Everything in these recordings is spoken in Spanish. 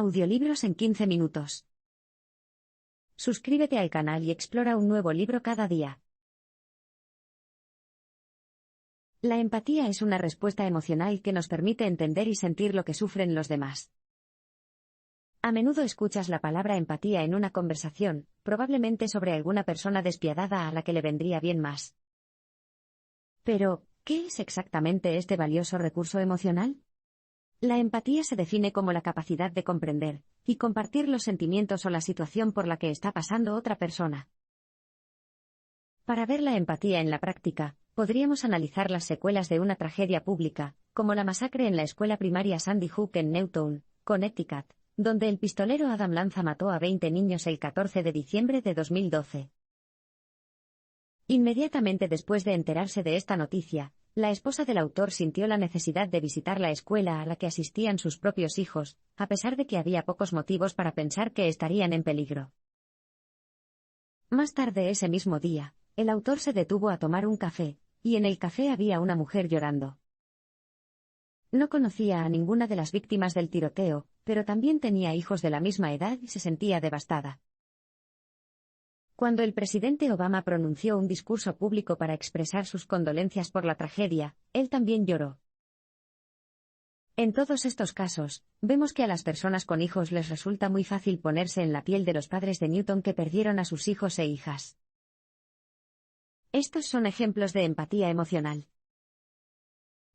Audiolibros en 15 minutos. Suscríbete al canal y explora un nuevo libro cada día. La empatía es una respuesta emocional que nos permite entender y sentir lo que sufren los demás. A menudo escuchas la palabra empatía en una conversación, probablemente sobre alguna persona despiadada a la que le vendría bien más. Pero, ¿qué es exactamente este valioso recurso emocional? La empatía se define como la capacidad de comprender y compartir los sentimientos o la situación por la que está pasando otra persona. Para ver la empatía en la práctica, podríamos analizar las secuelas de una tragedia pública, como la masacre en la escuela primaria Sandy Hook en Newtown, Connecticut, donde el pistolero Adam Lanza mató a 20 niños el 14 de diciembre de 2012. Inmediatamente después de enterarse de esta noticia, la esposa del autor sintió la necesidad de visitar la escuela a la que asistían sus propios hijos, a pesar de que había pocos motivos para pensar que estarían en peligro. Más tarde ese mismo día, el autor se detuvo a tomar un café, y en el café había una mujer llorando. No conocía a ninguna de las víctimas del tiroteo, pero también tenía hijos de la misma edad y se sentía devastada. Cuando el presidente Obama pronunció un discurso público para expresar sus condolencias por la tragedia, él también lloró. En todos estos casos, vemos que a las personas con hijos les resulta muy fácil ponerse en la piel de los padres de Newton que perdieron a sus hijos e hijas. Estos son ejemplos de empatía emocional.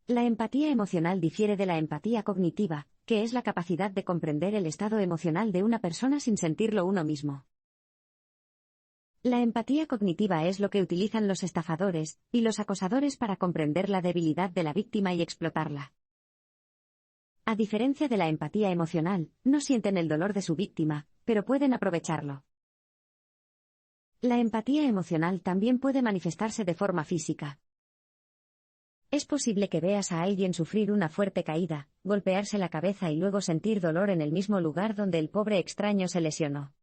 La empatía emocional difiere de la empatía cognitiva, que es la capacidad de comprender el estado emocional de una persona sin sentirlo uno mismo. La empatía cognitiva es lo que utilizan los estafadores y los acosadores para comprender la debilidad de la víctima y explotarla. A diferencia de la empatía emocional, no sienten el dolor de su víctima, pero pueden aprovecharlo. La empatía emocional también puede manifestarse de forma física. Es posible que veas a alguien sufrir una fuerte caída, golpearse la cabeza y luego sentir dolor en el mismo lugar donde el pobre extraño se lesionó.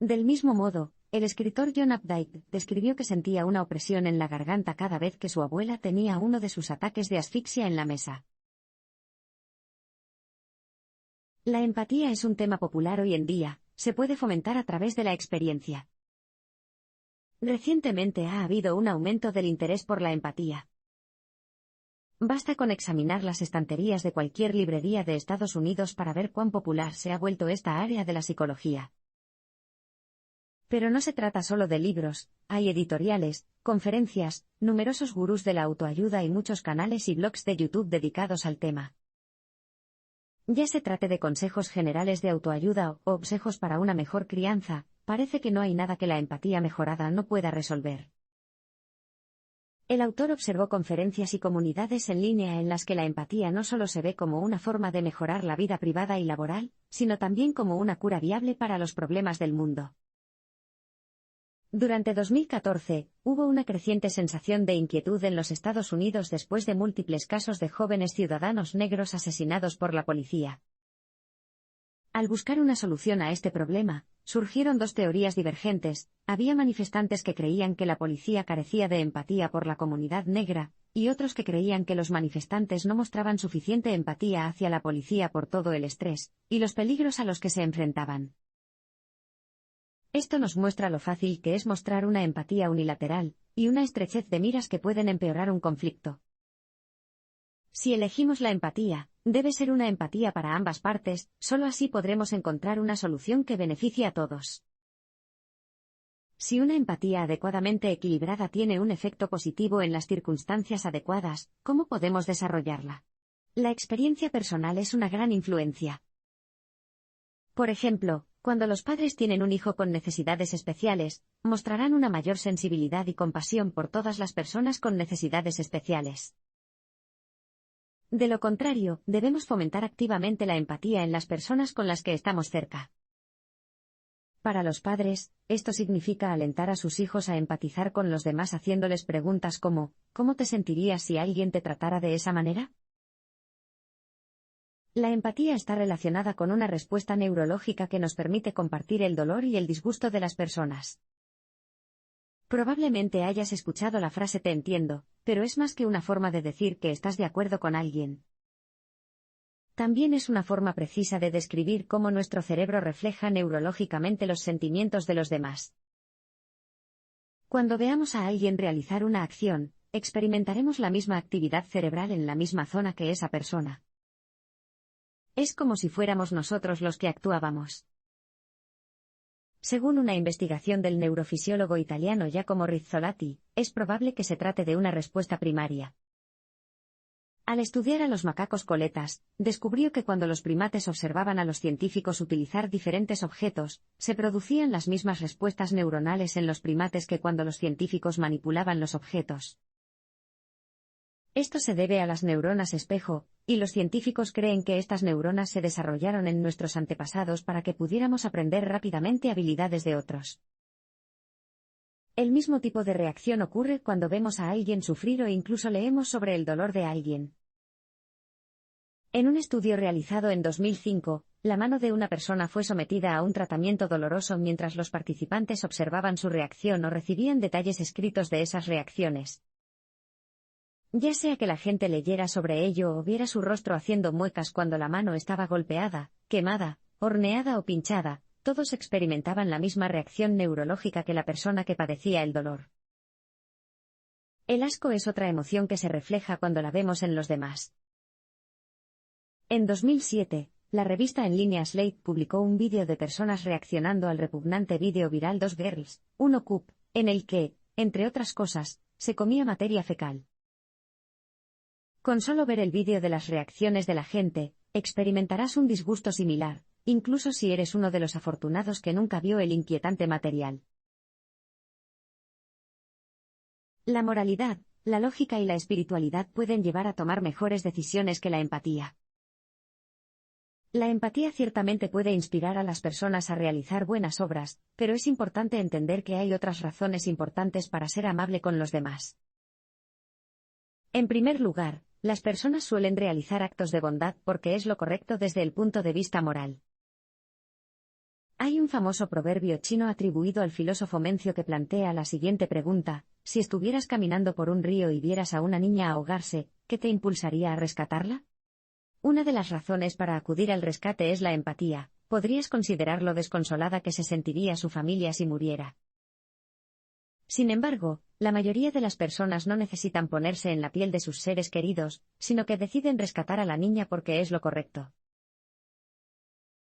Del mismo modo, el escritor John Updike describió que sentía una opresión en la garganta cada vez que su abuela tenía uno de sus ataques de asfixia en la mesa. La empatía es un tema popular hoy en día, se puede fomentar a través de la experiencia. Recientemente ha habido un aumento del interés por la empatía. Basta con examinar las estanterías de cualquier librería de Estados Unidos para ver cuán popular se ha vuelto esta área de la psicología. Pero no se trata solo de libros, hay editoriales, conferencias, numerosos gurús de la autoayuda y muchos canales y blogs de YouTube dedicados al tema. Ya se trate de consejos generales de autoayuda o consejos para una mejor crianza, parece que no hay nada que la empatía mejorada no pueda resolver. El autor observó conferencias y comunidades en línea en las que la empatía no solo se ve como una forma de mejorar la vida privada y laboral, sino también como una cura viable para los problemas del mundo. Durante 2014, hubo una creciente sensación de inquietud en los Estados Unidos después de múltiples casos de jóvenes ciudadanos negros asesinados por la policía. Al buscar una solución a este problema, surgieron dos teorías divergentes. Había manifestantes que creían que la policía carecía de empatía por la comunidad negra, y otros que creían que los manifestantes no mostraban suficiente empatía hacia la policía por todo el estrés y los peligros a los que se enfrentaban. Esto nos muestra lo fácil que es mostrar una empatía unilateral, y una estrechez de miras que pueden empeorar un conflicto. Si elegimos la empatía, debe ser una empatía para ambas partes, solo así podremos encontrar una solución que beneficie a todos. Si una empatía adecuadamente equilibrada tiene un efecto positivo en las circunstancias adecuadas, ¿cómo podemos desarrollarla? La experiencia personal es una gran influencia. Por ejemplo, cuando los padres tienen un hijo con necesidades especiales, mostrarán una mayor sensibilidad y compasión por todas las personas con necesidades especiales. De lo contrario, debemos fomentar activamente la empatía en las personas con las que estamos cerca. Para los padres, esto significa alentar a sus hijos a empatizar con los demás haciéndoles preguntas como, ¿cómo te sentirías si alguien te tratara de esa manera? La empatía está relacionada con una respuesta neurológica que nos permite compartir el dolor y el disgusto de las personas. Probablemente hayas escuchado la frase te entiendo, pero es más que una forma de decir que estás de acuerdo con alguien. También es una forma precisa de describir cómo nuestro cerebro refleja neurológicamente los sentimientos de los demás. Cuando veamos a alguien realizar una acción, experimentaremos la misma actividad cerebral en la misma zona que esa persona. Es como si fuéramos nosotros los que actuábamos. Según una investigación del neurofisiólogo italiano Giacomo Rizzolatti, es probable que se trate de una respuesta primaria. Al estudiar a los macacos coletas, descubrió que cuando los primates observaban a los científicos utilizar diferentes objetos, se producían las mismas respuestas neuronales en los primates que cuando los científicos manipulaban los objetos. Esto se debe a las neuronas espejo, y los científicos creen que estas neuronas se desarrollaron en nuestros antepasados para que pudiéramos aprender rápidamente habilidades de otros. El mismo tipo de reacción ocurre cuando vemos a alguien sufrir o incluso leemos sobre el dolor de alguien. En un estudio realizado en 2005, la mano de una persona fue sometida a un tratamiento doloroso mientras los participantes observaban su reacción o recibían detalles escritos de esas reacciones. Ya sea que la gente leyera sobre ello o viera su rostro haciendo muecas cuando la mano estaba golpeada, quemada, horneada o pinchada, todos experimentaban la misma reacción neurológica que la persona que padecía el dolor. El asco es otra emoción que se refleja cuando la vemos en los demás. En 2007, la revista en línea Slate publicó un vídeo de personas reaccionando al repugnante vídeo viral 2 Girls, 1 Cup, en el que, entre otras cosas, se comía materia fecal. Con solo ver el vídeo de las reacciones de la gente, experimentarás un disgusto similar, incluso si eres uno de los afortunados que nunca vio el inquietante material. La moralidad, la lógica y la espiritualidad pueden llevar a tomar mejores decisiones que la empatía. La empatía ciertamente puede inspirar a las personas a realizar buenas obras, pero es importante entender que hay otras razones importantes para ser amable con los demás. En primer lugar, las personas suelen realizar actos de bondad porque es lo correcto desde el punto de vista moral. Hay un famoso proverbio chino atribuido al filósofo Mencio que plantea la siguiente pregunta: si estuvieras caminando por un río y vieras a una niña ahogarse, ¿qué te impulsaría a rescatarla? Una de las razones para acudir al rescate es la empatía. Podrías considerar lo desconsolada que se sentiría su familia si muriera. Sin embargo, la mayoría de las personas no necesitan ponerse en la piel de sus seres queridos, sino que deciden rescatar a la niña porque es lo correcto.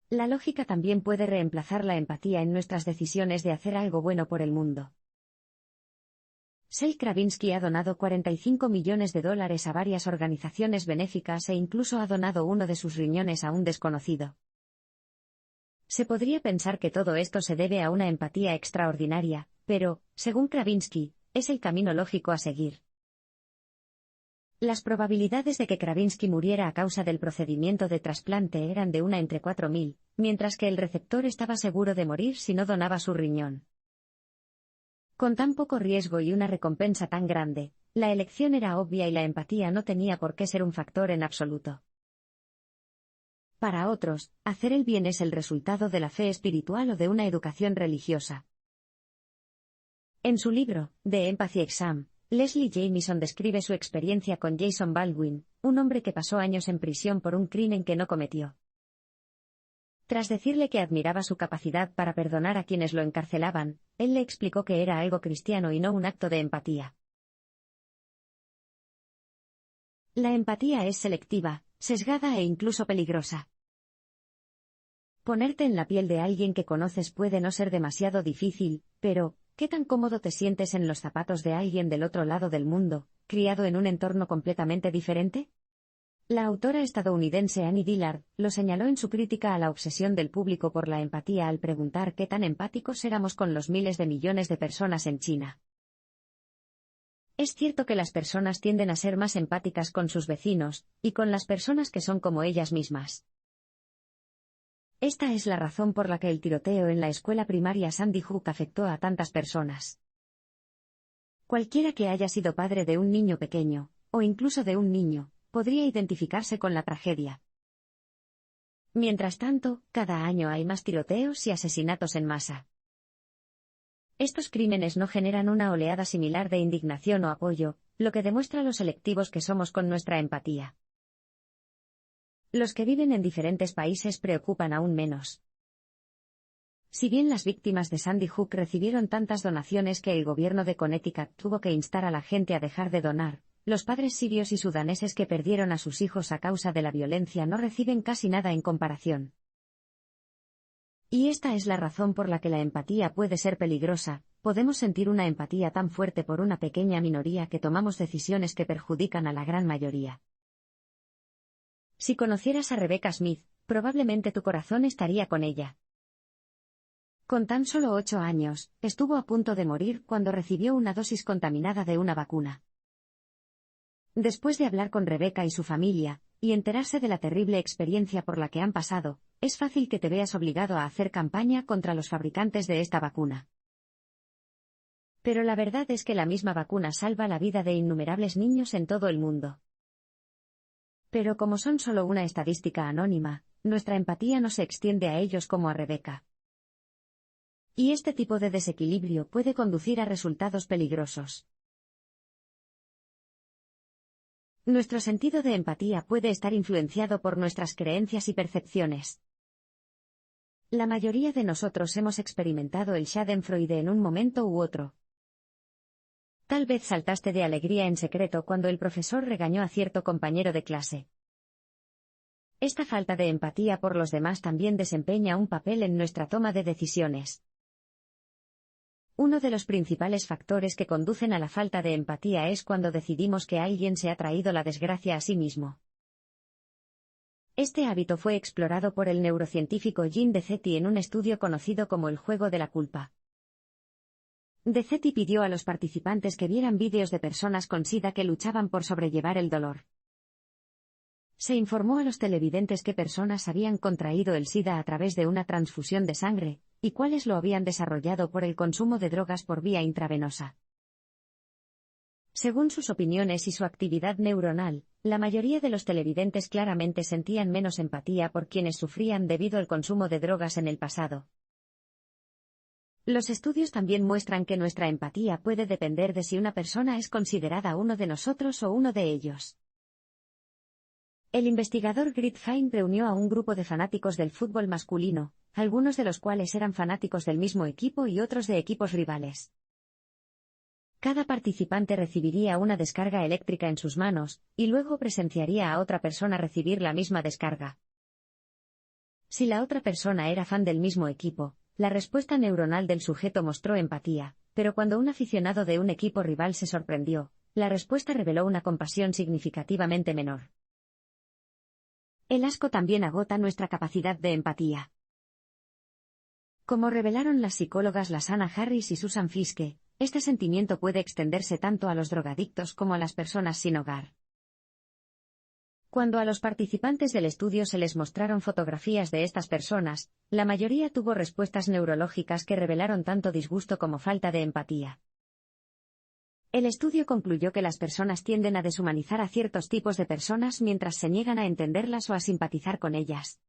La lógica también puede reemplazar la empatía en nuestras decisiones de hacer algo bueno por el mundo. Sheikh Kravinsky ha donado $45 millones a varias organizaciones benéficas e incluso ha donado uno de sus riñones a un desconocido. Se podría pensar que todo esto se debe a una empatía extraordinaria, pero, según Kravinsky, es el camino lógico a seguir. Las probabilidades de que Kravinsky muriera a causa del procedimiento de trasplante eran de 1 entre 4.000, mientras que el receptor estaba seguro de morir si no donaba su riñón. Con tan poco riesgo y una recompensa tan grande, la elección era obvia y la empatía no tenía por qué ser un factor en absoluto. Para otros, hacer el bien es el resultado de la fe espiritual o de una educación religiosa. En su libro, The Empathy Exam, Leslie Jamieson describe su experiencia con Jason Baldwin, un hombre que pasó años en prisión por un crimen que no cometió. Tras decirle que admiraba su capacidad para perdonar a quienes lo encarcelaban, él le explicó que era algo cristiano y no un acto de empatía. La empatía es selectiva, sesgada e incluso peligrosa. Ponerte en la piel de alguien que conoces puede no ser demasiado difícil, pero, ¿qué tan cómodo te sientes en los zapatos de alguien del otro lado del mundo, criado en un entorno completamente diferente? La autora estadounidense Annie Dillard lo señaló en su crítica a la obsesión del público por la empatía al preguntar qué tan empáticos éramos con los miles de millones de personas en China. Es cierto que las personas tienden a ser más empáticas con sus vecinos, y con las personas que son como ellas mismas. Esta es la razón por la que el tiroteo en la escuela primaria Sandy Hook afectó a tantas personas. Cualquiera que haya sido padre de un niño pequeño, o incluso de un niño, podría identificarse con la tragedia. Mientras tanto, cada año hay más tiroteos y asesinatos en masa. Estos crímenes no generan una oleada similar de indignación o apoyo, lo que demuestra lo selectivos que somos con nuestra empatía. Los que viven en diferentes países preocupan aún menos. Si bien las víctimas de Sandy Hook recibieron tantas donaciones que el gobierno de Connecticut tuvo que instar a la gente a dejar de donar, los padres sirios y sudaneses que perdieron a sus hijos a causa de la violencia no reciben casi nada en comparación. Y esta es la razón por la que la empatía puede ser peligrosa. Podemos sentir una empatía tan fuerte por una pequeña minoría que tomamos decisiones que perjudican a la gran mayoría. Si conocieras a Rebecca Smith, probablemente tu corazón estaría con ella. Con tan solo 8 años, estuvo a punto de morir cuando recibió una dosis contaminada de una vacuna. Después de hablar con Rebecca y su familia, y enterarse de la terrible experiencia por la que han pasado, es fácil que te veas obligado a hacer campaña contra los fabricantes de esta vacuna. Pero la verdad es que la misma vacuna salva la vida de innumerables niños en todo el mundo. Pero como son solo una estadística anónima, nuestra empatía no se extiende a ellos como a Rebecca. Y este tipo de desequilibrio puede conducir a resultados peligrosos. Nuestro sentido de empatía puede estar influenciado por nuestras creencias y percepciones. La mayoría de nosotros hemos experimentado el Schadenfreude en un momento u otro. Tal vez saltaste de alegría en secreto cuando el profesor regañó a cierto compañero de clase. Esta falta de empatía por los demás también desempeña un papel en nuestra toma de decisiones. Uno de los principales factores que conducen a la falta de empatía es cuando decidimos que alguien se ha traído la desgracia a sí mismo. Este hábito fue explorado por el neurocientífico Jean Decetti en un estudio conocido como el juego de la culpa. Decetti pidió a los participantes que vieran vídeos de personas con SIDA que luchaban por sobrellevar el dolor. Se informó a los televidentes qué personas habían contraído el SIDA a través de una transfusión de sangre, y cuáles lo habían desarrollado por el consumo de drogas por vía intravenosa. Según sus opiniones y su actividad neuronal, la mayoría de los televidentes claramente sentían menos empatía por quienes sufrían debido al consumo de drogas en el pasado. Los estudios también muestran que nuestra empatía puede depender de si una persona es considerada uno de nosotros o uno de ellos. El investigador Grit Fine reunió a un grupo de fanáticos del fútbol masculino, algunos de los cuales eran fanáticos del mismo equipo y otros de equipos rivales. Cada participante recibiría una descarga eléctrica en sus manos, y luego presenciaría a otra persona recibir la misma descarga. Si la otra persona era fan del mismo equipo, la respuesta neuronal del sujeto mostró empatía, pero cuando un aficionado de un equipo rival se sorprendió, la respuesta reveló una compasión significativamente menor. El asco también agota nuestra capacidad de empatía. Como revelaron las psicólogas Lasana Harris y Susan Fiske, este sentimiento puede extenderse tanto a los drogadictos como a las personas sin hogar. Cuando a los participantes del estudio se les mostraron fotografías de estas personas, la mayoría tuvo respuestas neurológicas que revelaron tanto disgusto como falta de empatía. El estudio concluyó que las personas tienden a deshumanizar a ciertos tipos de personas mientras se niegan a entenderlas o a simpatizar con ellas.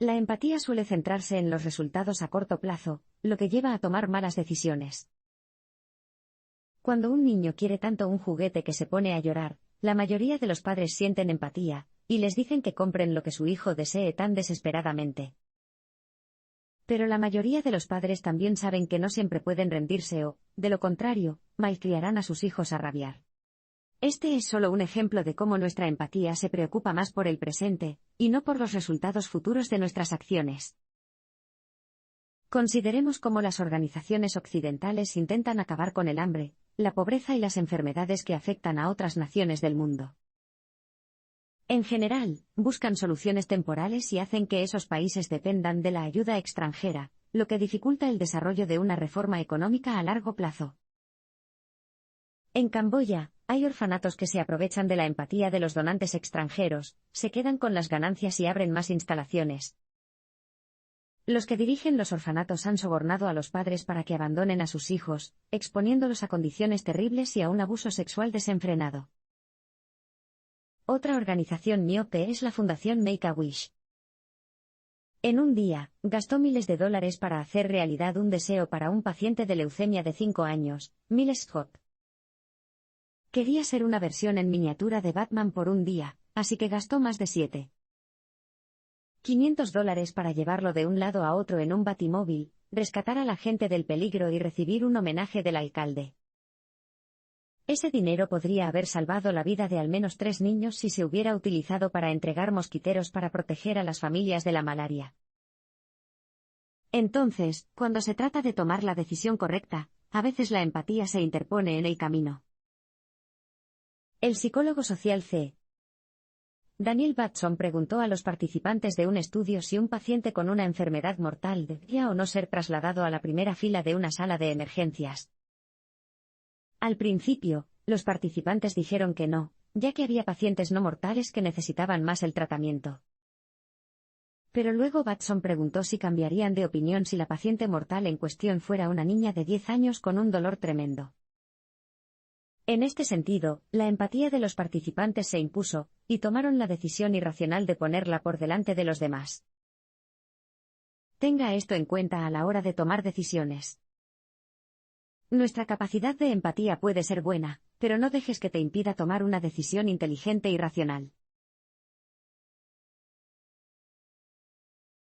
La empatía suele centrarse en los resultados a corto plazo, lo que lleva a tomar malas decisiones. Cuando un niño quiere tanto un juguete que se pone a llorar, la mayoría de los padres sienten empatía, y les dicen que compren lo que su hijo desee tan desesperadamente. Pero la mayoría de los padres también saben que no siempre pueden rendirse o, de lo contrario, malcriarán a sus hijos a rabiar. Este es solo un ejemplo de cómo nuestra empatía se preocupa más por el presente, y no por los resultados futuros de nuestras acciones. Consideremos cómo las organizaciones occidentales intentan acabar con el hambre, la pobreza y las enfermedades que afectan a otras naciones del mundo. En general, buscan soluciones temporales y hacen que esos países dependan de la ayuda extranjera, lo que dificulta el desarrollo de una reforma económica a largo plazo. En Camboya, hay orfanatos que se aprovechan de la empatía de los donantes extranjeros, se quedan con las ganancias y abren más instalaciones. Los que dirigen los orfanatos han sobornado a los padres para que abandonen a sus hijos, exponiéndolos a condiciones terribles y a un abuso sexual desenfrenado. Otra organización miope es la Fundación Make-A-Wish. En un día, gastó miles de dólares para hacer realidad un deseo para un paciente de leucemia de 5 años, Miles Scott. Quería ser una versión en miniatura de Batman por un día, así que gastó más de $7.500 para llevarlo de un lado a otro en un batimóvil, rescatar a la gente del peligro y recibir un homenaje del alcalde. Ese dinero podría haber salvado la vida de al menos 3 niños si se hubiera utilizado para entregar mosquiteros para proteger a las familias de la malaria. Entonces, cuando se trata de tomar la decisión correcta, a veces la empatía se interpone en el camino. El psicólogo social C. Daniel Batson preguntó a los participantes de un estudio si un paciente con una enfermedad mortal debía o no ser trasladado a la primera fila de una sala de emergencias. Al principio, los participantes dijeron que no, ya que había pacientes no mortales que necesitaban más el tratamiento. Pero luego Batson preguntó si cambiarían de opinión si la paciente mortal en cuestión fuera una niña de 10 años con un dolor tremendo. En este sentido, la empatía de los participantes se impuso, y tomaron la decisión irracional de ponerla por delante de los demás. Tenga esto en cuenta a la hora de tomar decisiones. Nuestra capacidad de empatía puede ser buena, pero no dejes que te impida tomar una decisión inteligente y racional.